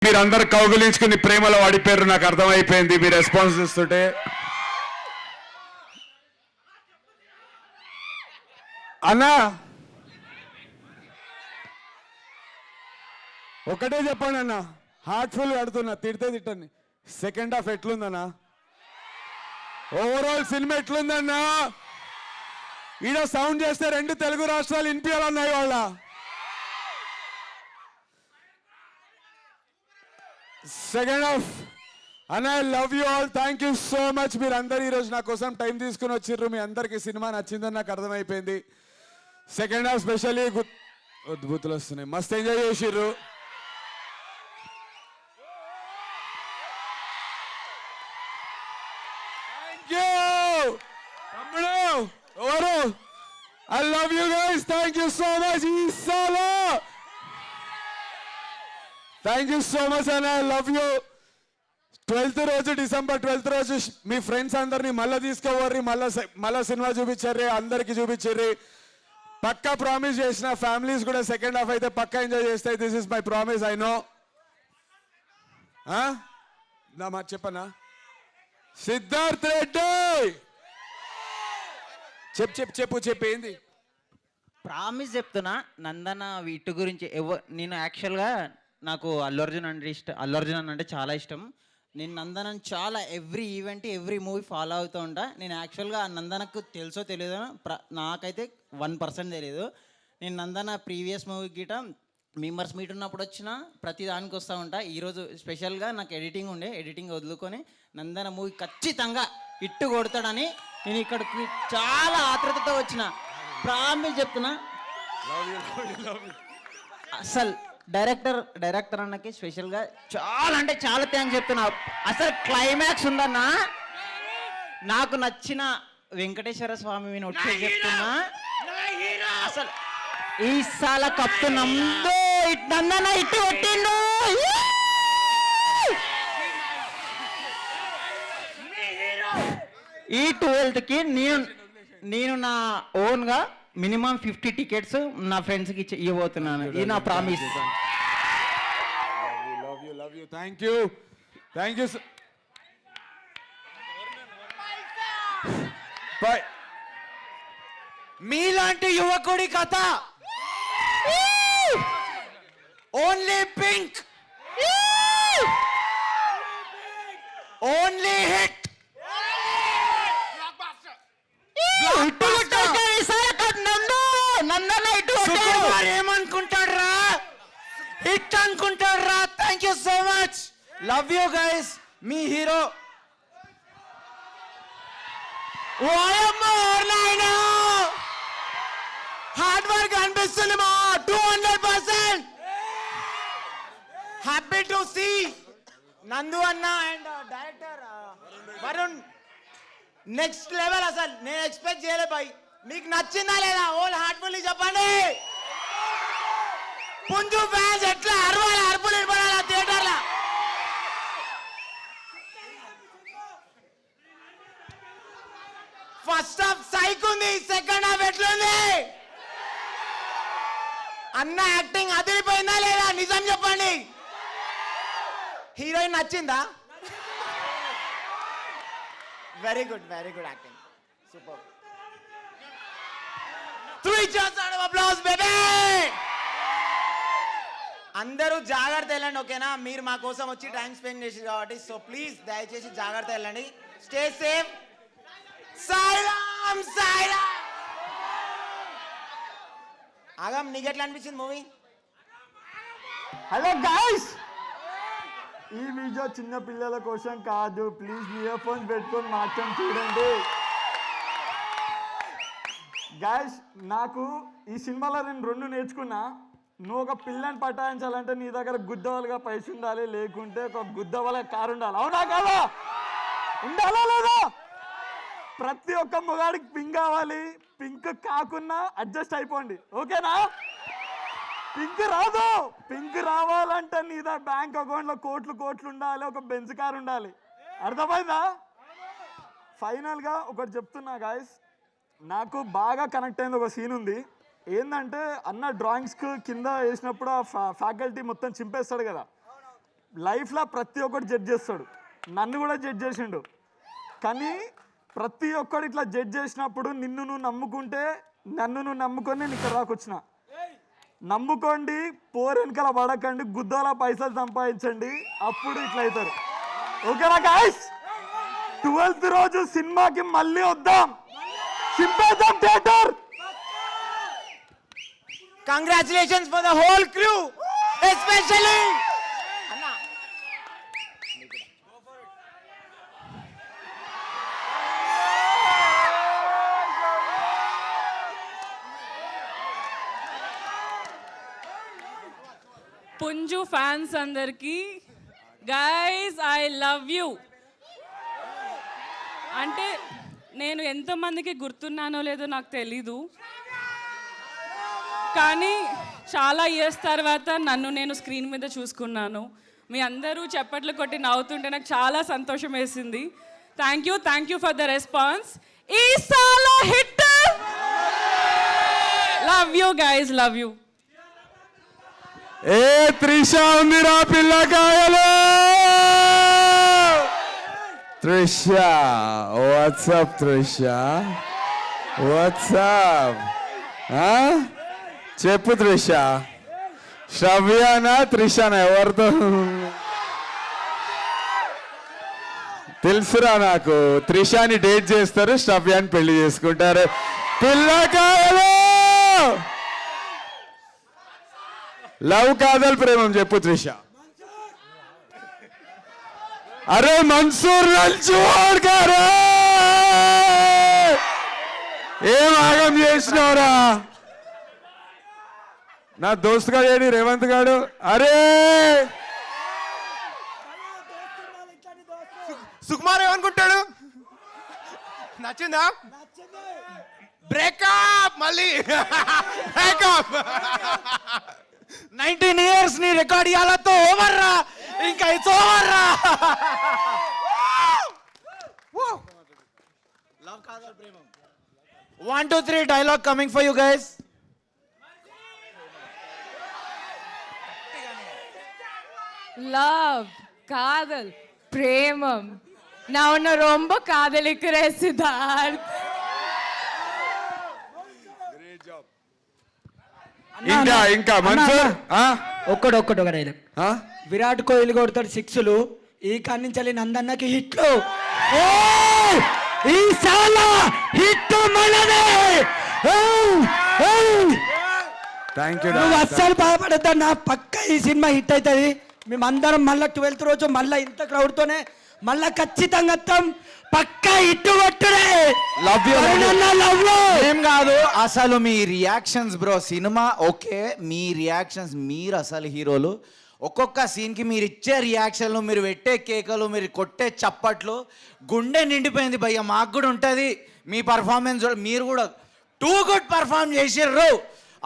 మీరందరూ కౌగులించుకుని ప్రేమలో పడిపోయారు, నాకు అర్థమైపోయింది మీ రెస్పాన్స్ ఇస్తుంటే. అన్నా ఒకటే చెప్పండి అన్న, హార్ట్ఫుల్ కడుతున్నా, తిడితే తిట్టండి. సెకండ్ హాఫ్ ఎట్లుందన్నా? ఓవరాల్ సినిమా ఎట్లుందన్నా? ఈడ సౌండ్ చేస్తే 2 తెలుగు రాష్ట్రాలు వినిపించాలన్నాయి వాళ్ళ. సెకండ్ హాఫ్ అన్న, I love you all, thank you so much. మీరు అందరు ఈరోజు నా కోసం టైం తీసుకుని వచ్చిర్రు. మీ అందరికి సినిమా నచ్చిందని నాకు అర్థమైపోయింది. సెకండ్ హాఫ్ స్పెషల్లీ బూతులు వస్తున్నాయి, మస్త్ ఎంజాయ్ చేసిర్రు. థ్యాంక్ యూ తమ్ముడు ఎవరు, I love you guys, thank you so much. ఈసాలో థ్యాంక్ యూ సో మచ్ అన్న, ఐ లవ్ యూ. 12th రోజు, డిసెంబర్ 12th రోజు మీ ఫ్రెండ్స్ అందరినీ మళ్ళీ తీసుకోవర్రి, మళ్ళా సినిమా చూపించర్రి, అందరికి చూపించర్రి. పక్కా ప్రామిస్ చేసిన, ఫ్యామిలీస్ కూడా సెకండ్ హాఫ్ అయితే పక్కా ఎంజాయ్ చేస్తాయి. This is my promise, I know. నా మాట చెప్పనా? సిద్ధార్థ్ రెడ్డి చెప్పు ఏంది ప్రామిస్ చెప్తున్నా. నందన వీటి గురించి నేను యాక్చువల్గా నాకు అల్లు అర్జున్ అంటే చాలా ఇష్టం. నేను నందనని చాలా every event every movie follow అవుతూ ఉంటా. నేను యాక్చువల్గా నందనకు తెలుసో తెలియదో నాకైతే 1% తెలియదు. నేను నందన ప్రీవియస్ మూవీ గిట మెంబర్స్ మీట్ ఉన్నప్పుడు వచ్చిన ప్రతి దానికి వస్తూ ఉంటా. ఈరోజు స్పెషల్గా నాకు ఎడిటింగ్ వదులుకొని నందన మూవీ ఖచ్చితంగా ఇట్టు కొడతాడని నేను ఇక్కడికి చాలా ఆతృతతో వచ్చిన. ప్రామిస్ చెప్తున్నా. అసలు డైరెక్టర్ అన్నకి స్పెషల్గా చాలా అంటే చాలా థ్యాంక్స్ చెప్తున్నా. అసలు క్లైమాక్స్ ఉందన్నా, నాకు నచ్చిన వెంకటేశ్వర స్వామి వచ్చి చెప్తున్నా. అసలు ఈ సాల కప్పు నందో నందన ఇట్టు కొట్టిండు. ఈ 12th నేను నా ఓన్గా మినిమం 50 టికెట్స్ నా ఫ్రెండ్స్కి ఇవ్వబోతున్నాను. ఇది నా promise. Love you thank you. మీలాంటి యువకుడి కథ ఓన్లీ పింక్, ఓన్లీ హిట్. ఏమనుకుంటాడు రా, హిట్ అనుకుంటాడు రా. Thank you so much, love you guys. Me hero hard work అనిపిస్తుంది మా 200%. హ్యాపీ టు సీ నందు అన్న and director Varun next level. అసలు నేను ఎక్స్పెక్ట్ చేయలే బై. మీకు నచ్చిందా లేదా? ఓల్ హార్ట్ఫుల్లీ చెప్పండి. పుంజు ఫ్యాన్స్ ఎట్లా అరుపులు ఇవ్వాలా థియేటర్లో? ఫస్ట్ హాఫ్ సైక్ ఉంది, సెకండ్ హాఫ్ ఎట్లుంది? అన్న యాక్టింగ్ అదిరిపోయిందా లేదా? నిజం చెప్పండి. హీరోయిన్ నచ్చిందా? Very good acting, super. 3 cheers and applause baby. అందరూ జాగ్రత్త వెళ్ళండి, ఓకేనా? మీరు మా కోసం వచ్చి టైం స్పెండ్ చేసి కాబట్టి, సో ప్లీజ్ దయచేసి జాగ్రత్త వెళ్ళండి. Stay safe. సాయిరామ్. ఆగం, నీకు ఎట్లా అనిపించింది మూవీ? హలో గైస్, ఈ వీడియో చిన్న పిల్లల కోసం కాదు. ప్లీజ్ ఇయర్ ఫోన్స్ పెట్టుకొని మాత్రం చూడండి. గైస్, నాకు ఈ సినిమాలో నేను 2 నేర్చుకున్నా. నువ్వు ఒక పిల్లని పటాయించాలంటే నీ దగ్గర గుద్దవలుగా పైస ఉండాలి, లేకుంటే ఒక గుద్దవల కారు ఉండాలి. అవునా కాదా? ఉండాలా లేదా? ప్రతి ఒక్క మొగాడికి పింక్ కావాలి. పింక్ కాకున్నా అడ్జస్ట్ అయిపోండి, ఓకేనా? పింక్ రావాలంటే నీ దగ్గర బ్యాంక్ అకౌంట్లో కోట్లు ఉండాలి, ఒక బెంజ్ కార్ ఉండాలి. అర్థమైందా? ఫైనల్గా ఒకటి చెప్తున్నా గాయస్, నాకు బాగా కనెక్ట్ అయింది ఒక సీన్ ఉంది. ఏంటంటే అన్న డ్రాయింగ్స్కి కింద వేసినప్పుడు ఆ ఫ్యాకల్టీ మొత్తం చింపేస్తాడు కదా. లైఫ్లో ప్రతి ఒక్కటి జడ్జ్ చేస్తాడు, నన్ను కూడా జడ్జ్ చేసిండు. కానీ ప్రతి ఒక్కడు ఇట్లా జడ్జ్ చేసినప్పుడు నిన్ను నువ్వు నమ్ముకుంటే, నన్ను నువ్వు నమ్ముకొని నేను ఇక్కడ దాకా వచ్చిన. నమ్ముకోండి, పోరెనకల పడకండి, గుద్దల పైసలు సంపాదించండి, అప్పుడు ఇట్లా అవుతారు. ఓకేనా గాయ్స్? 12th రోజు సినిమాకి మళ్ళీ వద్దాం, చింపేద్దాం theatre. Congratulations for the whole crew, especially. పుంజు ఫ్యాన్స్ అందరికి గైస్ ఐ లవ్ యూ. అంటే నేను ఎంతమందికి గుర్తున్నానో లేదో నాకు తెలీదు, కానీ చాలా ఇయర్స్ తర్వాత నన్ను నేను స్క్రీన్ మీద చూసుకున్నాను. మీ అందరూ చప్పట్లు కొట్టి నవ్వుతుంటే నాకు చాలా సంతోషం వేసింది. Thank you for the response. ఈ సాల hit. Love you guys, love you. ఏ త్రిష ఉందిరా పిల్లకాయలు. Trisha, WhatsApp Trisha, WhatsApp. చెప్పు త్రిష, శ్రవ్యానా త్రిషనా ఎవరితో తెలుసురా నాకు. త్రిషాని డేట్ చేస్తారు, శ్రవ్యాన్ని పెళ్లి చేసుకుంటారు. పిల్లకాయలు లవ్ కాదల్ ప్రేమం చెప్పు త్రిష. అరే మన్సూర్ నల్చువాడుకారా, ఏం ఆగం చేసినవరా నా దోస్త్ గాడు ఏడి రేవంత్ గాడు. అరే సుకుమార్ ఏమనుకుంటాడు? నచ్చిందా? బ్రేకప్, మళ్ళీ బ్రేకప్. 19 years ని రికార్డ్ ఇవ్వాలతో ఓవర్ రా, ఇంకా ఇట్స్ ఓవర్ రా. లవ్ కాదల్ ప్రేమం. 1 2 3 dialogue coming for you guys. Love, காதல், பிரேமம். நான் உன்னை ரொம்ப காதலிக்கிறேன் சித்தார்த். ఇంకా మన్సూర్ ఒక్కడొక్క డైలాగ్. విరాట్ కోహ్లీ కొడతాడు 6లు, ఈ కాడి నుంచి నందన్నకి హిట్లు. ఈ సాలా హిట్ మనదే. Thank you. నువ్వు అస్సలు బాధపడద్దా, నా పక్క ఈ సినిమా హిట్ అవుతుంది. మేమందరం మళ్ళీ 12th రోజు మళ్ళీ ఇంత క్రౌడ్తోనే మళ్ళా ఖచ్చితంగా వస్తాం. పక్కా ఇట్టు కొట్టుడే. Love you. ఏం కాదు అసలు మీ రియాక్షన్స్ బ్రో. సినిమా ఓకే, మీ రియాక్షన్స్, మీరు అసలు హీరోలు. ఒక్కొక్క సీన్కి మీరు ఇచ్చే రియాక్షన్లు, మీరు పెట్టే కేకలు, మీరు కొట్టే చప్పట్లు, గుండె నిండిపోయింది భయ్య. మాకు కూడా ఉంటుంది మీ పర్ఫార్మెన్స్. మీరు కూడా టూ గుడ్ పర్ఫార్మ్ చేసిర్రు.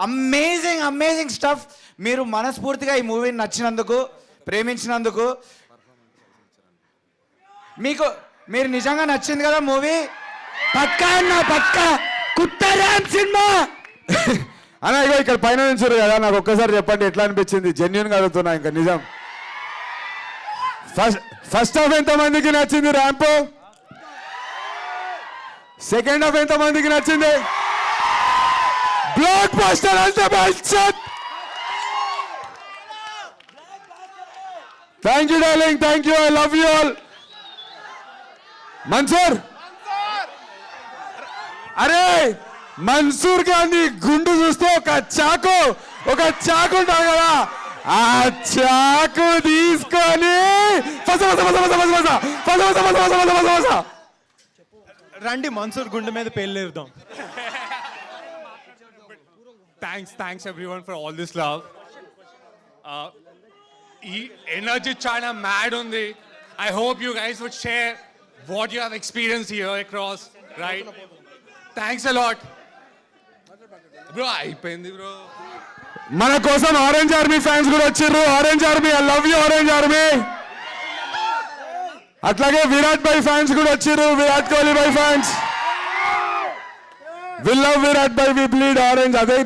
Amazing stuff. మీరు మనస్ఫూర్తిగా ఈ మూవీని నచ్చినందుకు, ప్రేమించినందుకు, మీరు నిజంగా నచ్చింది కదా మూవీ. పక్కా అన్న పక్కా కుట్టరామ్ సినిమా. అన్న ఇగో ఇక్కడ పైన నుంచారు కదా, నాకు ఒక్కసారి చెప్పండి ఎట్లా అనిపించింది. జెన్యున్ గా అడుగుతున్నా, ఇంకా నిజం. ఫస్ట్ హాఫ్ ఎంత మందికి నచ్చింది ర్యాంప్? సెకండ్ హాఫ్ ఎంత మందికి నచ్చింది? బ్లాక్ బస్టర్ అంటే బల్చత్. Thank you darling, thank you, I love you all. Mansoor, అరే మన్సూర్ గాంధీ గుండు చూస్తే ఒక చాకు ఉంటుంది కదా, ఆ చాకు తీసుకొని రండి మన్సూర్ గుండె మీద పెళ్ళేద్దాం. Thanks everyone for all this love. ఈ ఎనర్జీ చాలా మ్యాడ్ ఉంది. I hope you guys would share what you have experienced here across, right? Thanks a lot. Bro, అయిపోయింది bro. మన కోసం ఆరెంజ్ ఆర్మీ ఫ్యాన్స్ కూడా వచ్చారు. Orange army, I love you orange army. అట్లాగే విరాట్ భాయ్ ఫ్యాన్స్ కూడా వచ్చారు. విరాట్ కోహ్లీ భాయ్ ఫ్యాన్స్, వి లవ్ విరాట్ భాయ్, వి బ్లీడ్ ఆరెంజ్. అదే